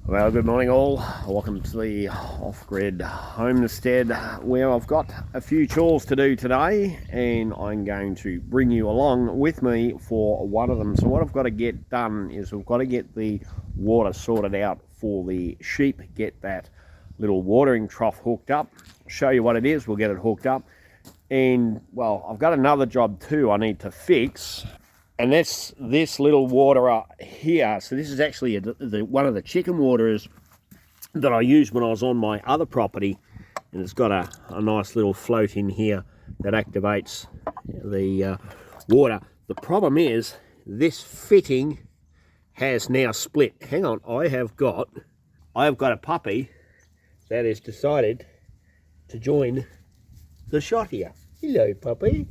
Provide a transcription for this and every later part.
Well, good morning all. Welcome to the off-grid homestead where I've got a few chores to do today and I'm going to bring you along with me for one of them. So what I've got to get done is we've got to get the water sorted out for the sheep, get that little watering trough hooked up, show you what it is, we'll get it hooked up. And well, I've got another job too I need to fix. And that's this little waterer here. So this is actually one of the chicken waterers that I used when I was on my other property. And it's got a nice little float in here that activates the water. The problem is this fitting has now split. Hang on, I have got a puppy that has decided to join the shot here. Hello, puppy.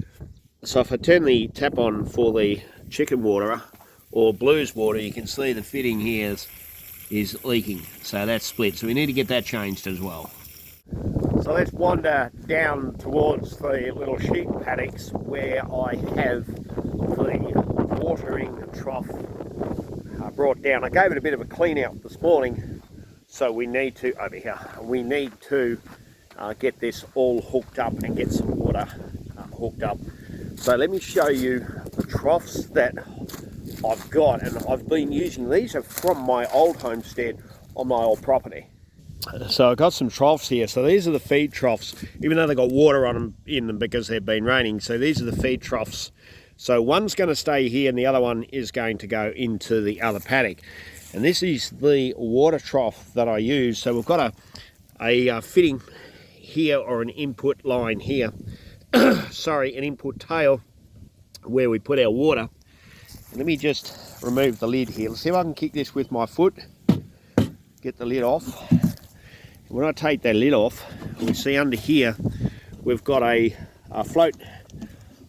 So if I turn the tap on for the chicken waterer or blues water, you can see the fitting here is leaking. So that's split. So we need to get that changed as well. So let's wander down towards the little sheep paddocks where I have the watering trough brought down. I gave it a bit of a clean out this morning. So we need to, over here, we need to get this all hooked up and get some water hooked up. So let me show you the troughs that I've got, and I've been using these are from my old homestead on my old property. So I've got some troughs here. So these are the feed troughs, even though they've got water on them in them because they've been raining. So these are the feed troughs. So one's going to stay here and the other one is going to go into the other paddock. And this is the water trough that I use. So we've got a fitting here, or an input line here. Sorry, an input tail where we put our water. Let me just remove the lid here. Let's see if I can kick this with my foot. Get the lid off. When I take that lid off, we see under here we've got a float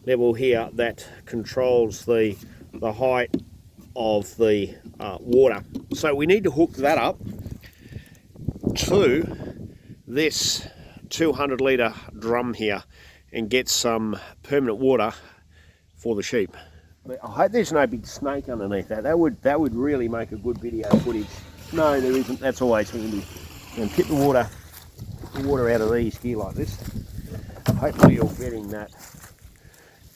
level here that controls the height of the water. So we need to hook that up to this 200 litre drum here and get some permanent water for the sheep. I hope there's no big snake underneath that. That would really make a good video footage. No, there isn't. That's always handy. And tip the water out of these here like this. Hopefully you're getting that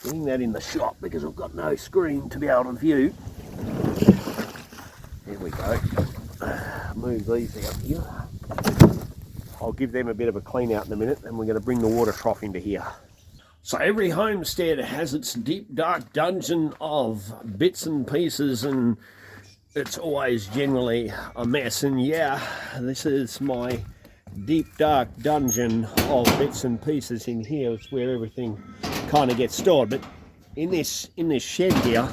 in the shot because I've got no screen to be able to view. There we go. Move these out here. I'll give them a bit of a clean out in a minute, and we're going to bring the water trough into here. So every homestead has its deep dark dungeon of bits and pieces, and it's always generally a mess. And yeah, this is my deep dark dungeon of bits and pieces in here. It's where everything kind of gets stored. But in this shed here,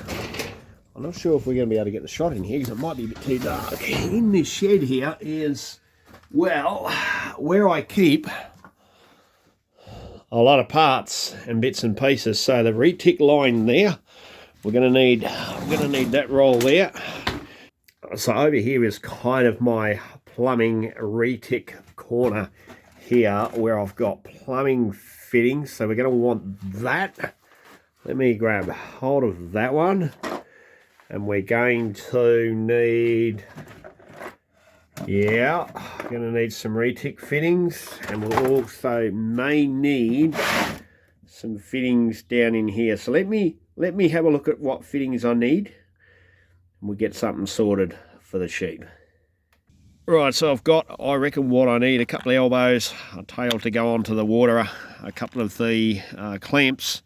I'm not sure if we're going to be able to get the shot in here because it might be a bit too dark. In this shed here is, well, where I keep a lot of parts and bits and pieces. So the retic line there, we're going to need that roll there. So over here is kind of my plumbing retic corner here where I've got plumbing fittings. So we're going to want that. Let me grab hold of that one, and we're going to need, yeah, going to need some retic fittings, and we'll also may need some fittings down in here. So let me have a look at what fittings I need, and we'll get something sorted for the sheep. Right, so I've got, I reckon, what I need: a couple of elbows, a tail to go onto the waterer, a couple of the clamps,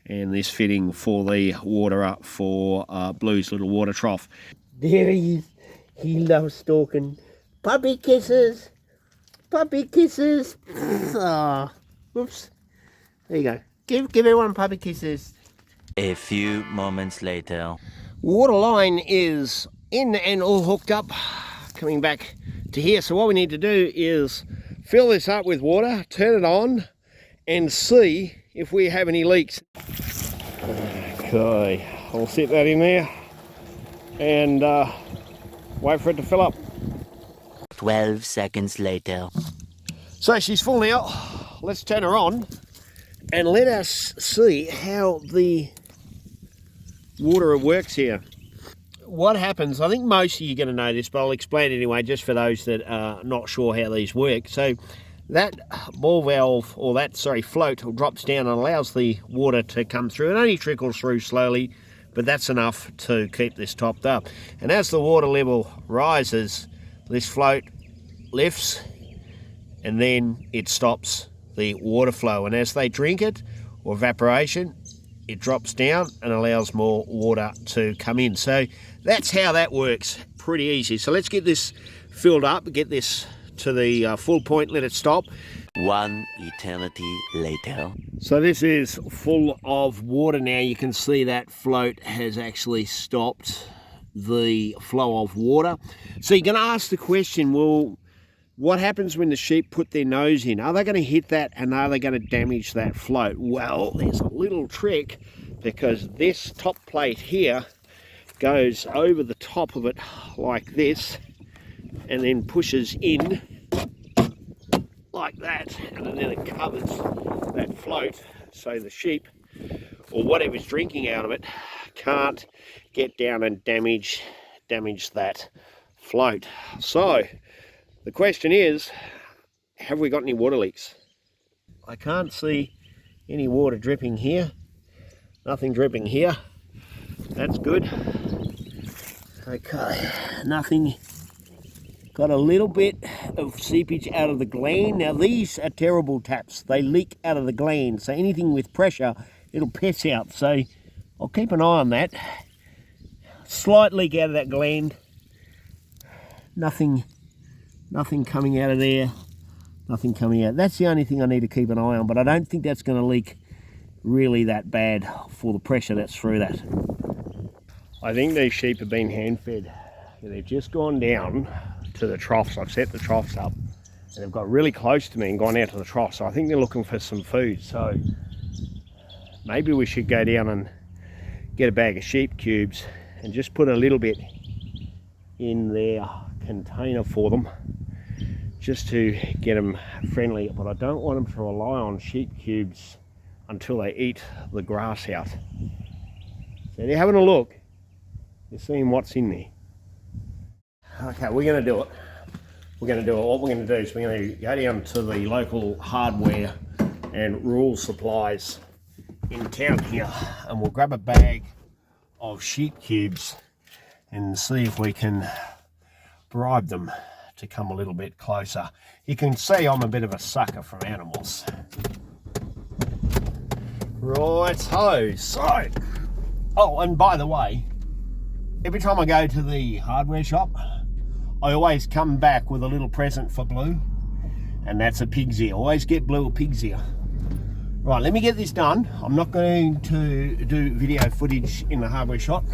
and this fitting for the waterer for Blue's little water trough. There he is. He loves stalking. Puppy kisses! Puppy kisses! Ah, whoops. There you go. Give everyone puppy kisses. A few moments later. Water line is in and all hooked up, coming back to here. So what we need to do is fill this up with water, turn it on, and see if we have any leaks. Okay, I'll set that in there and wait for it to fill up. 12 seconds later. So she's full now. Let's turn her on and let us see how the water works here. what happens, I think most of you are going to know this, but I'll explain anyway, just for those that are not sure how these work. So that ball valve, or that, sorry, float drops down and allows the water to come through. It only trickles through slowly, but that's enough to keep this topped up. And as the water level rises, this float lifts and then it stops the water flow. And as they drink it, or evaporation, it drops down and allows more water to come in. So that's how that works, pretty easy. So let's get this filled up, get this to the full point, let it stop. One eternity later. So this is full of water now. You can see that float has actually stopped the flow of water. So you're going to ask the question, well, what happens when the sheep put their nose in? Are they going to hit that and are they going to damage that float? Well, there's a little trick, because this top plate here goes over the top of it like this and then pushes in like that, and then it covers that float so the sheep or whatever's drinking out of it can't get down and damage that float. So the question is, have we got any water leaks? I can't see any water dripping here. Nothing dripping here. That's good. Okay, nothing. Got a little bit of seepage out of the gland. Now these are terrible taps. They leak out of the gland. So anything with pressure, it'll piss out. So I'll keep an eye on that. Slight leak out of that gland. Nothing coming out of there, nothing coming out. That's the only thing I need to keep an eye on, but I don't think that's going to leak really that bad for the pressure that's through that. I think these sheep have been hand fed. They've just gone down to the troughs. I've set the troughs up and they've got really close to me and gone out to the trough. So I think they're looking for some food. So maybe we should go down and get a bag of sheep cubes and just put a little bit in their container for them, just to get them friendly. But I don't want them to rely on sheep cubes until they eat the grass out. So they're having a look, they're seeing what's in there. Okay, we're going to do it. What we're going to do is we're going to go down to the local hardware and rural supplies in town here, and we'll grab a bag of sheep cubes and see if we can bribe them to come a little bit closer. You can see I'm a bit of a sucker for animals. Right-ho, so, oh, and by the way, every time I go to the hardware shop, I always come back with a little present for Blue, and that's a pig's ear. Always get Blue a pig's ear. Right, let me get this done. I'm not going to do video footage in the hardware shop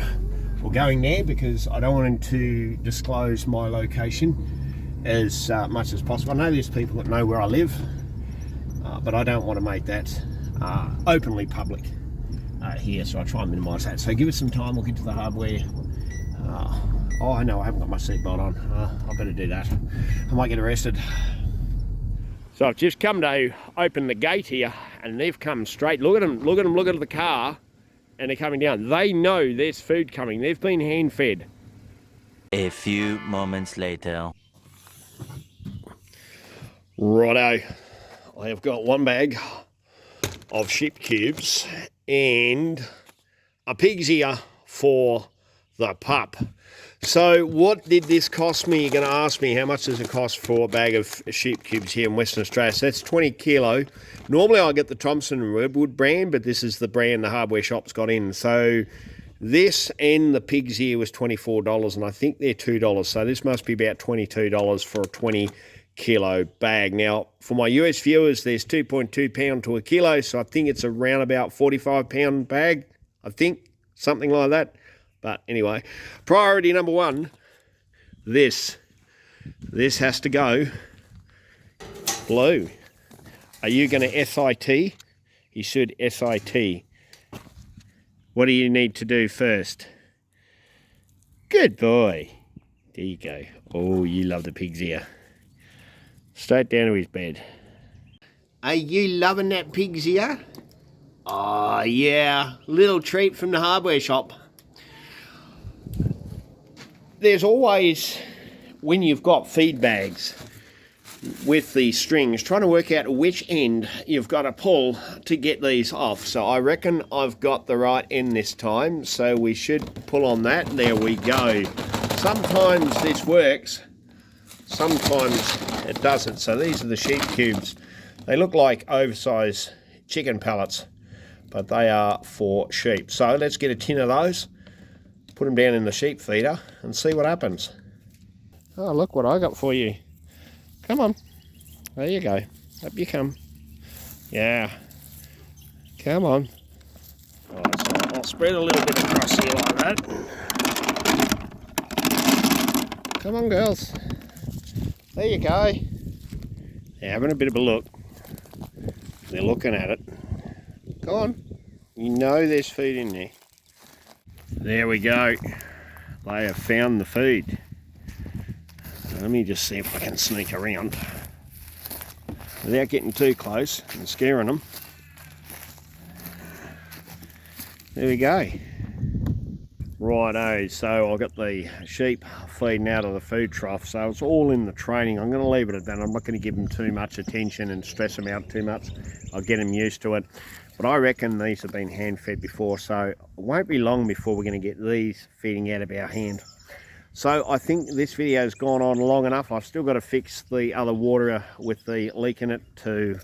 or going there, because I don't want him to disclose my location as much as possible. I know there's people that know where I live, but I don't want to make that openly public here, so I try and minimise that. So give us some time, we'll get to the hardware. Oh, I know I haven't got my seatbelt on. I better do that. I might get arrested. So I've just come to open the gate here, and they've come straight. Look at them, look at them, look at the car, and they're coming down. They know there's food coming. They've been hand fed. A few moments later. Righto, I have got one bag of sheep cubes and a pig's ear for the pup. So what did this cost me? You're going to ask me, how much does it cost for a bag of sheep cubes here in Western Australia? So that's 20 kilo. Normally I get the Thompson and Redwood brand, but this is the brand the hardware shop's got in. So this and the pig's ear was $24, and I think they're $2. So this must be about $22 for a 20 kilo bag. Now, for my US viewers, there's 2.2 pound to a kilo, so I think it's around about 45 pound bag, I think, something like that. But anyway, priority number one, this has to go. Blue, are you going to SIT? You should SIT. What do you need to do first? Good boy. There you go. Oh, you love the pig's ear. Straight down to his bed. Are you loving that pig's ear? Oh, yeah. Little treat from the hardware shop. there's always, when you've got feed bags with these strings, trying to work out which end you've got to pull to get these off. So I reckon I've got the right end this time, so we should pull on that. There we go. Sometimes this works, sometimes it doesn't. So these are the sheep cubes. They look like oversized chicken pellets, but they are for sheep. So let's get a tin of those, put them down in the sheep feeder and see what happens. Oh, look what I got for you. Come on. There you go. Up you come. Yeah. Come on. Right, so I'll spread a little bit across here like that. Come on, girls. There you go. They're having a bit of a look. They're looking at it. Go on. You know there's food in there. There we go. They have found the food. Let me just see if I can sneak around without getting too close and scaring them. There we go. Righto, so I've got the sheep feeding out of the food trough, so it's all in the training. I'm going to leave it at that. I'm not going to give them too much attention and stress them out too much. I'll get them used to it. But I reckon these have been hand fed before, so it won't be long before we're going to get these feeding out of our hand. So I think this video has gone on long enough. I've still got to fix the other water with the leak in it to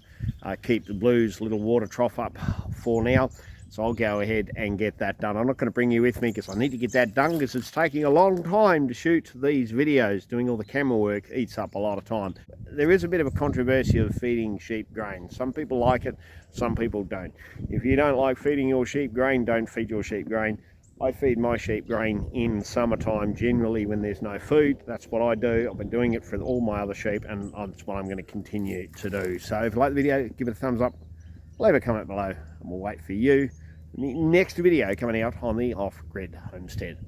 keep the Blue's little water trough up for now. So I'll go ahead and get that done. I'm not going to bring you with me because I need to get that done because it's taking a long time to shoot these videos. Doing all the camera work eats up a lot of time. There is a bit of a controversy of feeding sheep grain. Some people like it, some people don't. If you don't like feeding your sheep grain, don't feed your sheep grain. I feed my sheep grain in summertime, generally when there's no food. That's what I do. I've been doing it for all my other sheep, and that's what I'm going to continue to do. So if you like the video, give it a thumbs up, leave a comment below, and we'll wait for you in the next video coming out on the Off-Grid Homestead.